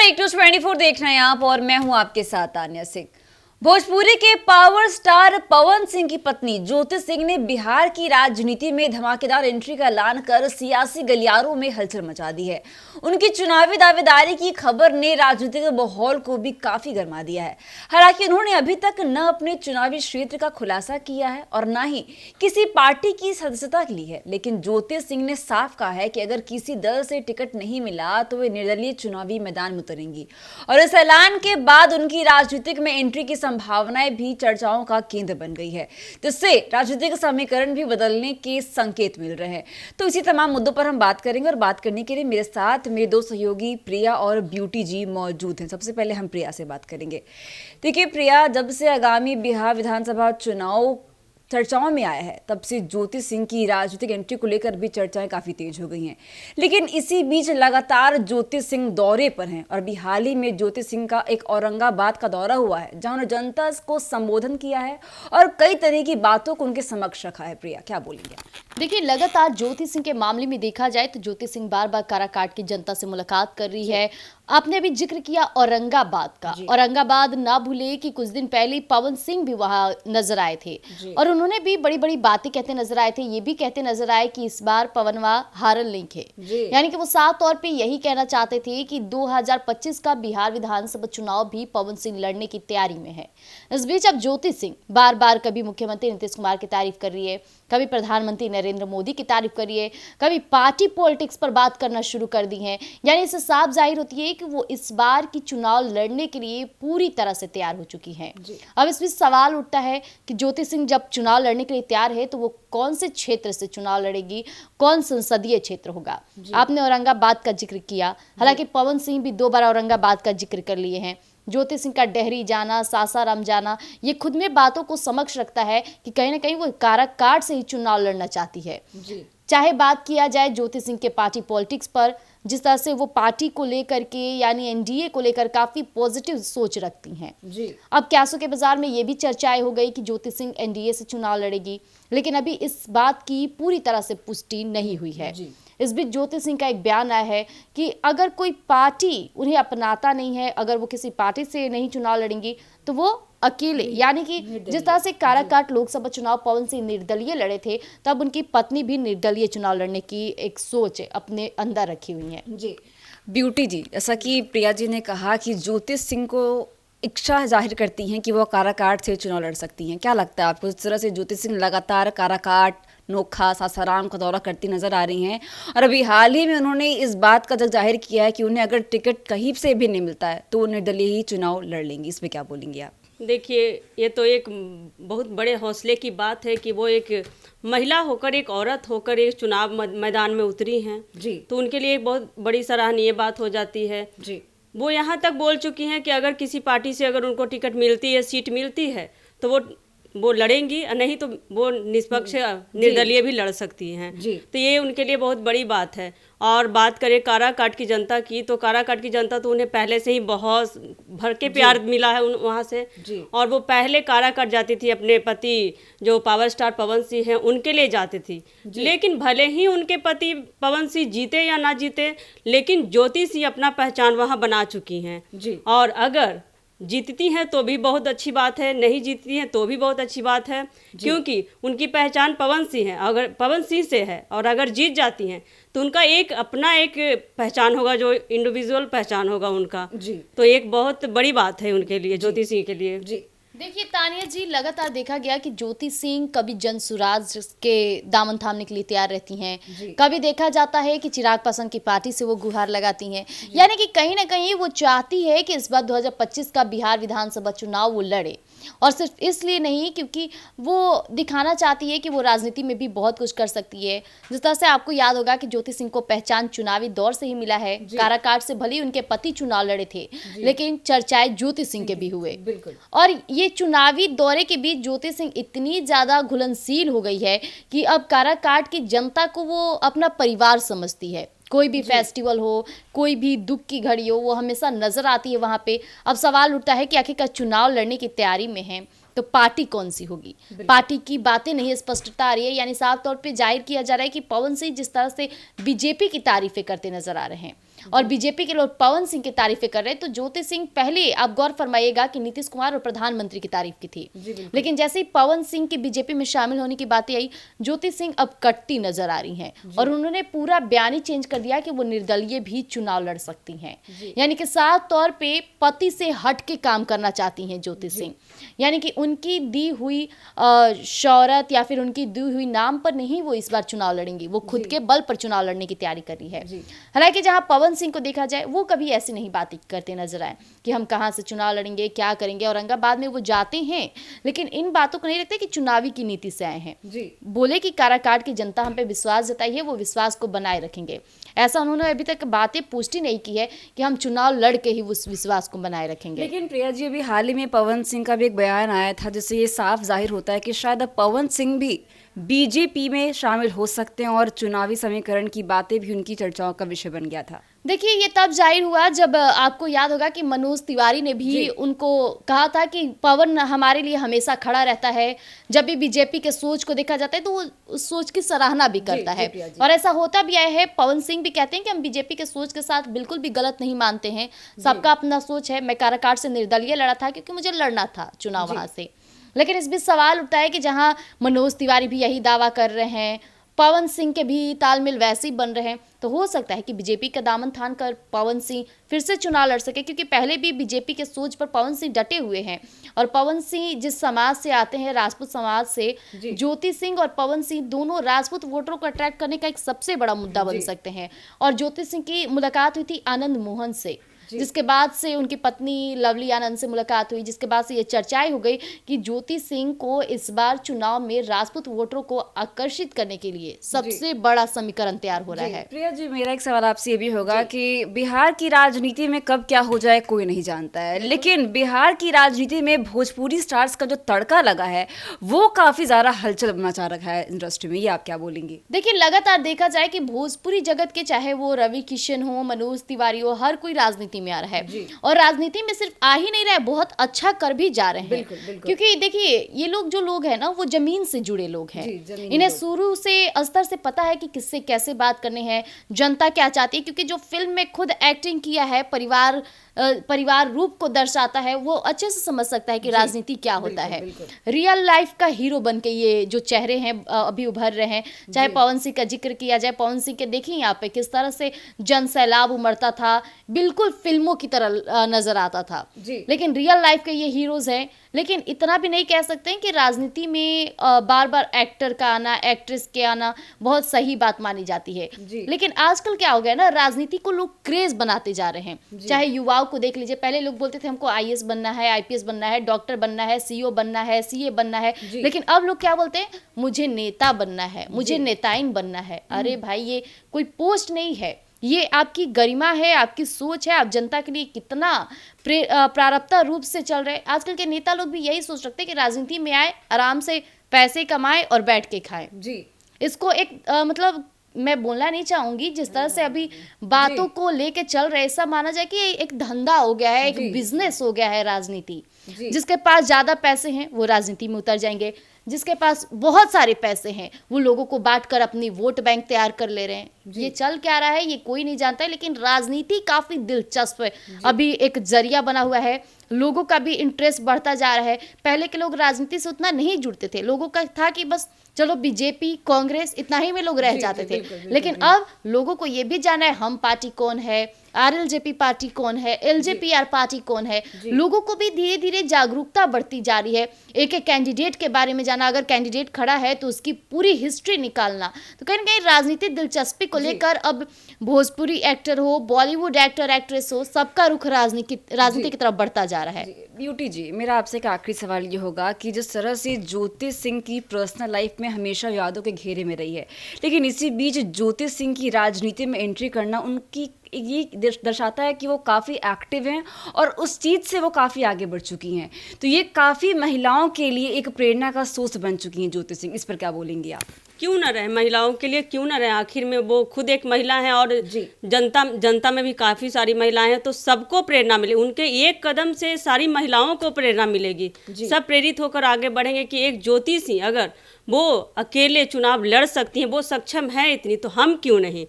एक 24 देख रहे हैं आप और मैं हूं आपके साथ तान्या सिंह। भोजपुरी के पावर स्टार पवन सिंह की पत्नी ज्योति सिंह ने बिहार की राजनीति में धमाकेदार एंट्री का ऐलान कर सियासी गलियारों में हलचल मचा दी है। उनकी चुनावी दावेदारी की खबर ने राजनीतिक माहौल को भी काफी गर्मा दिया है। हालांकि उन्होंने अभी तक न अपने चुनावी क्षेत्र का खुलासा किया है और न ही किसी पार्टी की सदस्यता ली है, लेकिन ज्योति सिंह ने साफ कहा है कि अगर किसी दल से टिकट नहीं मिला तो वे निर्दलीय चुनावी मैदान में उतरेंगी। और इस ऐलान के बाद उनकी राजनीतिक में एंट्री की संभावनाएं भी चर्चाओं का केंद्र बन गई है, जिससे राजनीतिक समीकरण भी बदलने के संकेत मिल रहे हैं। तो इसी तमाम मुद्दों पर हम बात करेंगे और बात करने के लिए मेरे साथ मेरे दो सहयोगी प्रिया और ब्यूटी जी मौजूद हैं। सबसे पहले हम प्रिया से बात करेंगे। देखिए प्रिया, जब से आगामी बिहार विधानसभा चुनाव चर्चाओं में आया है तब से ज्योति सिंह की राजनीतिक एंट्री को लेकर भी चर्चाएं काफी तेज हो गई हैं, लेकिन इसी बीच लगातार ज्योति सिंह दौरे पर हैं और अभी हाल ही में ज्योति सिंह का एक औरंगाबाद का दौरा हुआ है, जहां उन्होंने जनता को संबोधन किया है और कई तरह की बातों को उनके समक्ष रखा है। प्रिया, क्या बोलेंगे? देखिए, लगातार ज्योति सिंह के मामले में देखा जाए तो ज्योति सिंह बार बार काराकाट की जनता से मुलाकात कर रही है। आपने अभी जिक्र किया औरंगाबाद का। औरंगाबाद ना भूले कि कुछ दिन पहले पवन सिंह भी वहां नजर आए थे और उन्होंने भी बड़ी बड़ी बातें कहते नजर आए थे। ये भी कहते नजर आए कि इस बार पवनवा हारल नहीं खे, यानी कि वो साफ तौर पे यही कहना चाहते थे कि 2025 का बिहार विधानसभा चुनाव भी पवन सिंह लड़ने की तैयारी में है। इस बीच अब ज्योति सिंह बार बार कभी मुख्यमंत्री नीतीश कुमार की तारीफ कर रही है, कभी प्रधानमंत्री नरेंद्र मोदी की तारीफ कर रही है, कभी पार्टी पॉलिटिक्स पर बात करना शुरू कर दी है। यानी इससे साफ जाहिर होती है कि वो इस बार की चुनाव लड़ने के लिए पूरी तरह से तैयार हो चुकी हैं। अब इस बीच सवाल उठता है कि ज्योति सिंह जब चुनाव लड़ने के लिए तैयार है तो वो कौन से क्षेत्र से चुनाव लड़ेगी, कौन संसदीय क्षेत्र होगा। आपने औरंगाबाद का जिक्र किया, हालांकि पवन सिंह भी 2 बार औरंगाबाद का जिक्र कर लिए हैं। ज्योति सिंह का डेहरी जाना, सासाराम जाना, ये खुद में बातों को समक्ष रखता है कि कहीं ना कहीं वो काराकाट से ही चुनाव लड़ना चाहती है। चाहे बात किया जाए ज्योति सिंह के पार्टी पॉलिटिक्स पर, जिस तरह से वो पार्टी को लेकर के यानी एनडीए को लेकर काफी पॉजिटिव सोच रखती हैं। अब क्यासों के बाजार में ये भी चर्चाएं हो गई कि ज्योति सिंह एनडीए से चुनाव लड़ेगी, लेकिन अभी इस बात की पूरी तरह से पुष्टि नहीं हुई है। इस बीच ज्योति सिंह का एक बयान आया है कि अगर कोई पार्टी उन्हें अपनाता नहीं है, अगर वो किसी पार्टी से नहीं चुनाव लड़ेंगी तो वो अकेले, यानी कि जिस तरह से काराकाट लोकसभा चुनाव पवन सिंह निर्दलीय लड़े थे, तब उनकी पत्नी भी निर्दलीय चुनाव लड़ने की एक सोच अपने अंदर रखी हुई है। जी ब्यूटी जी, जैसा कि प्रिया जी ने कहा कि ज्योति सिंह को इच्छा जाहिर करती हैं कि वो काराकाट से चुनाव लड़ सकती हैं, क्या लगता है आपको? इस तरह से ज्योति सिंह लगातार काराकाट, नोखा, सासाराम का दौरा करती नजर आ रही हैं और अभी हाल ही में उन्होंने इस बात का जाहिर किया है कि उन्हें अगर टिकट कहीं से भी नहीं मिलता है तो वो निर्दलीय ही चुनाव लड़ लेंगी। इसमें क्या बोलेंगे आप? देखिए, ये तो एक बहुत बड़े हौसले की बात है कि वो एक महिला होकर, एक औरत होकर एक चुनाव मैदान में उतरी हैं जी, तो उनके लिए एक बहुत बड़ी सराहनीय बात हो जाती है जी। वो यहाँ तक बोल चुकी हैं कि अगर किसी पार्टी से अगर उनको टिकट मिलती है, सीट मिलती है तो वो लड़ेंगी, नहीं तो वो निष्पक्ष निर्दलीय भी लड़ सकती हैं। तो ये उनके लिए बहुत बड़ी बात है। और बात करें काराकाट की जनता की, तो काराकाट की जनता तो उन्हें पहले से ही बहुत भर के प्यार मिला है वहाँ से, और वो पहले काराकाट जाती थी अपने पति जो पावर स्टार पवन सिंह हैं उनके लिए जाती थी। लेकिन भले ही उनके पति पवन सिंह जीते या ना जीते, लेकिन ज्योति सिंह अपना पहचान वहाँ बना चुकी हैं। और अगर जीतती हैं तो भी बहुत अच्छी बात है, नहीं जीतती हैं तो भी बहुत अच्छी बात है, क्योंकि उनकी पहचान पवन सिंह है, अगर पवन सिंह से है, और अगर जीत जाती हैं तो उनका एक अपना एक पहचान होगा, जो इंडिविजुअल पहचान होगा उनका। तो एक बहुत बड़ी बात है उनके लिए, ज्योति सिंह के लिए। देखिए तानिया जी, लगातार देखा गया कि ज्योति सिंह कभी जन सुराज के दामन थामने के लिए तैयार रहती हैं, कभी देखा जाता है कि चिराग पासवान की पार्टी से वो गुहार लगाती हैं। यानी कि कहीं ना कहीं वो चाहती है कि इस बार 2025 का बिहार विधानसभा चुनाव वो लड़े, और सिर्फ इसलिए नहीं क्योंकि वो दिखाना चाहती है कि वो राजनीति में भी बहुत कुछ कर सकती है। जिस तरह से आपको याद होगा कि ज्योति सिंह को पहचान चुनावी दौर से ही मिला है। काराकाट से भले उनके पति चुनाव लड़े थे, लेकिन चर्चाएं ज्योति सिंह के भी हुए, और ये चुनावी दौरे के बीच ज्योति सिंह इतनी ज्यादा घुलनशील हो गई है कि अब काराकाट की जनता को वो अपना परिवार समझती है। कोई भी फेस्टिवल हो, कोई भी दुख की घड़ी हो, वो हमेशा नजर आती है वहाँ पे। अब सवाल उठता है कि आखिरकार चुनाव लड़ने की तैयारी में है तो पार्टी कौन सी होगी। पार्टी की बातें नहीं स्पष्टता आ रही है, यानी साफ तौर पे जाहिर किया जा रहा है कि पवन सिंह जिस तरह से बीजेपी की तारीफें करते नजर आ रहे हैं और बीजेपी के लोग पवन सिंह की तारीफें कर रहे हैं, तो ज्योति सिंह पहले आप गौर फरमाइएगा कि नीतीश कुमार और प्रधानमंत्री की तारीफ की थी, लेकिन जैसे ही पवन सिंह की बीजेपी में शामिल होने की बातें आई, ज्योति सिंह अब कटती नजर आ रही हैं और उन्होंने पूरा बयान ही चेंज कर दिया कि वो निर्दलीय भी चुनाव लड़ सकती हैं। यानी कि साफ तौर पे पति से हट के काम करना चाहती हैं ज्योति सिंह, यानी कि उनकी दी हुई शौहरत या फिर उनकी दी हुई नाम पर नहीं वो इस बार चुनाव लड़ेंगी, वो खुद के बल पर चुनाव लड़ने की तैयारी कर रही है। हालांकि जहां पवन सिंह को देखा जाए वो कभी ऐसी नहीं बातें करते नजर आए कि हम कहां से चुनाव लड़ेंगे, क्या करेंगे। औरंगाबाद में वो जाते हैं लेकिन इन बातों को नहीं रखते कि चुनावी की नीति से आए हैं। बोले कि काराकाट की जनता हम पे विश्वास जताई है, वो विश्वास को बनाए रखेंगे। ऐसा उन्होंने अभी तक बातें पुष्टि नहीं की है कि हम चुनाव लड़ के ही उस विश्वास को बनाए रखेंगे। लेकिन प्रिया जी, अभी हाल ही में पवन सिंह का भी एक बयान आया था जिससे ये साफ जाहिर होता है कि शायद अब पवन सिंह भी बीजेपी में शामिल हो सकते हैं और चुनावी समीकरण की बातें भी उनकी चर्चाओं का विषय बन गया था। देखिए, ये तब जाहिर हुआ जब आपको याद होगा कि मनोज तिवारी ने भी उनको कहा था कि पवन हमारे लिए हमेशा खड़ा रहता है। जब भी बीजेपी के सोच को देखा जाता है तो वो उस सोच की सराहना भी करता है और ऐसा होता भी आया है। पवन सिंह भी कहते हैं कि हम बीजेपी के सोच के साथ बिल्कुल भी गलत नहीं मानते हैं, सबका अपना सोच है। मैं काराकाट से निर्दलीय लड़ा था क्योंकि मुझे लड़ना था चुनाव वहां से। लेकिन इस बीच सवाल उठता है कि जहां मनोज तिवारी भी यही दावा कर रहे हैं, पवन सिंह के भी तालमेल वैसे ही बन रहे हैं, तो हो सकता है कि बीजेपी का दामन थान कर पवन सिंह फिर से चुनाव लड़ सके, क्योंकि पहले भी बीजेपी के सोच पर पवन सिंह डटे हुए हैं। और पवन सिंह जिस समाज से आते हैं, राजपूत समाज से, ज्योति सिंह और पवन सिंह दोनों राजपूत वोटरों को अट्रैक्ट करने का एक सबसे बड़ा मुद्दा बन सकते हैं। और ज्योति सिंह की मुलाकात हुई थी आनंद मोहन से, जिसके बाद से उनकी पत्नी लवली आनंद से मुलाकात हुई, जिसके बाद से ये चर्चाएं हो गई कि ज्योति सिंह को इस बार चुनाव में राजपूत वोटरों को आकर्षित करने के लिए सबसे बड़ा समीकरण तैयार हो रहा है। प्रिया जी, मेरा एक सवाल आपसे ये भी होगा कि बिहार की राजनीति में कब क्या हो जाए कोई नहीं जानता है, लेकिन बिहार की राजनीति में भोजपुरी स्टार्स का जो तड़का लगा है वो काफी ज्यादा हलचल मचा रखा है इंडस्ट्री में, ये आप क्या बोलेंगे? देखिए, लगातार देखा जाए कि भोजपुरी जगत के, चाहे वो रवि किशन हो, मनोज तिवारी हो, हर कोई राजनीति में आ रहा है और राजनीति में सिर्फ आ ही नहीं रहा है, बहुत अच्छा कर भी जा रहे हैं। बिल्कुल। क्योंकि देखिए, ये लोग जो लोग हैं ना, वो जमीन से जुड़े लोग हैं। इन्हें शुरू से अस्तर से पता है कि किससे कैसे बात करने हैं, जनता क्या चाहती है। क्योंकि जो फिल्म में खुद एक्टिंग किया है, परिवार रूप को दर्शाता है, वो अच्छे से समझ सकता है कि राजनीति क्या होता है। रियल लाइफ का हीरो बन के ये जो चेहरे हैं अभी उभर रहे हैं। चाहे पवन सिंह का जिक्र किया जाए, पवन सिंह के देखिए यहाँ पे किस तरह से जन सैलाब उमड़ता था, बिल्कुल फिल्मों की तरह नजर आता था। लेकिन रियल लाइफ के ये हीरोज हैं। लेकिन इतना भी नहीं कह सकते हैं कि राजनीति में बार बार एक्टर का आना, एक्ट्रेस के आना बहुत सही बात मानी जाती है। लेकिन आजकल क्या हो गया ना, राजनीति को लोग क्रेज बनाते जा रहे हैं। चाहे युवाओं को देख लीजिए, पहले लोग बोलते थे हमको आईएएस बनना है, आईपीएस बनना है, डॉक्टर बनना है, सीईओ बनना है, सीए बनना है। लेकिन अब लोग क्या बोलते हैं, मुझे नेता बनना है, मुझे नेताइन बनना है। अरे भाई, ये कोई पोस्ट नहीं है, ये आपकी गरिमा है, आपकी सोच है। आप जनता के लिए कितना प्रारब्धा रूप से चल रहे हैं। आजकल के नेता लोग भी यही सोच रखते हैं कि राजनीति में आए, आराम से पैसे कमाए और बैठ के खाएं। इसको एक मतलब मैं बोलना नहीं चाहूंगी, जिस तरह से अभी बातों को लेके चल रहे, ऐसा माना जाए कि एक धंधा हो गया है, एक बिजनेस हो गया है राजनीति। जिसके पास ज्यादा पैसे हैं वो राजनीति में उतर जाएंगे, जिसके पास बहुत सारे पैसे हैं वो लोगों को बांटकर अपनी वोट बैंक तैयार कर ले रहे हैं। ये चल क्या रहा है ये कोई नहीं जानता है, लेकिन राजनीति काफी दिलचस्प है। अभी एक जरिया बना हुआ है, लोगों का भी इंटरेस्ट बढ़ता जा रहा है। पहले के लोग राजनीति से उतना नहीं जुड़ते थे, लोगों का था कि बस चलो बीजेपी, कांग्रेस, इतना ही में लोग रह जाते थे। लेकिन अब लोगों को ये भी जानना है हम पार्टी कौन है, आरएलजेपी पार्टी कौन है, एलजेपीआर पार्टी कौन है। लोगों को भी धीरे धीरे जागरूकता बढ़ती जा रही है। एक एक कैंडिडेट के बारे में जाना, अगर कैंडिडेट खड़ा है तो उसकी पूरी हिस्ट्री निकालना। तो कहीं ना कहीं राजनीतिक दिलचस्पी को लेकर अब भोजपुरी एक्टर हो, बॉलीवुड एक्टर एक्ट्रेस हो, सबका रुख राजनीति की तरफ बढ़ता जा रहा है। ब्यूटी जी, मेरा आपसे एक आखिरी सवाल ये होगा कि जिस तरह से ज्योति सिंह की पर्सनल लाइफ में हमेशा विवादों के घेरे में रही है, लेकिन इसी बीच ज्योति सिंह की राजनीति में एंट्री करना उनकी ये दर्शाता है कि वो काफ़ी एक्टिव हैं और उस चीज़ से वो काफ़ी आगे बढ़ चुकी हैं। तो ये काफ़ी महिलाओं के लिए एक प्रेरणा का सोर्स बन चुकी हैं ज्योति सिंह। इस पर क्या बोलेंगी आप? क्यों ना रहे, महिलाओं के लिए क्यों ना रहे। आखिर में वो खुद एक महिला है और जनता में भी काफ़ी सारी महिलाएं हैं, तो सबको प्रेरणा मिले। उनके एक कदम से सारी महिलाओं को प्रेरणा मिलेगी। सब प्रेरित होकर आगे बढ़ेंगे कि एक ज्योति सिंह अगर वो अकेले चुनाव लड़ सकती हैं, वो सक्षम है इतनी, तो हम क्यों नहीं।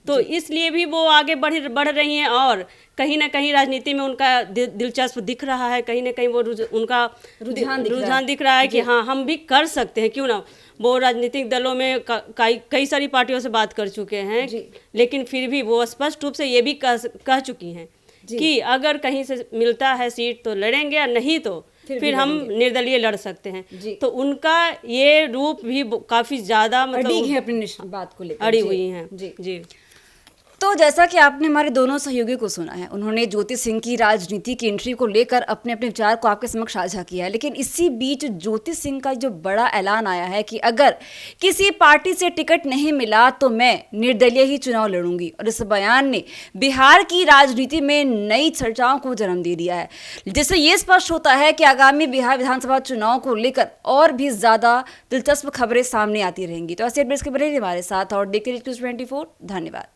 तो इसलिए भी वो आगे बढ़ रही हैं और कहीं ना कहीं राजनीति में उनका दिलचस्प दिख रहा है, कहीं ना कहीं वो उनका रुझान दिख रहा है कि हाँ हम भी कर सकते हैं, क्यों ना। वो राजनीतिक दलों में कई सारी पार्टियों से बात कर चुके हैं, लेकिन फिर भी वो स्पष्ट रूप से ये भी कह चुकी हैं कि अगर कहीं से मिलता है सीट तो लड़ेंगे, या नहीं तो फिर हम निर्दलीय लड़ सकते हैं। तो उनका ये रूप भी काफी ज्यादा मतलब है अपनी बात को लेकर, अड़ी हुई हैं। जी। तो जैसा कि आपने हमारे दोनों सहयोगी को सुना है, उन्होंने ज्योति सिंह की राजनीति की एंट्री को लेकर अपने अपने विचार को आपके समक्ष साझा किया है। लेकिन इसी बीच ज्योति सिंह का जो बड़ा ऐलान आया है कि अगर किसी पार्टी से टिकट नहीं मिला तो मैं निर्दलीय ही चुनाव लड़ूंगी, और इस बयान ने बिहार की राजनीति में नई चर्चाओं को जन्म दे दिया है, जिससे ये स्पष्ट होता है कि आगामी बिहार विधानसभा चुनाव को लेकर और भी ज्यादा दिलचस्प खबरें सामने आती रहेंगी। तो ऐसे अपडेट्स के बने रहिए हमारे साथ और देखते रहिए News 24। धन्यवाद।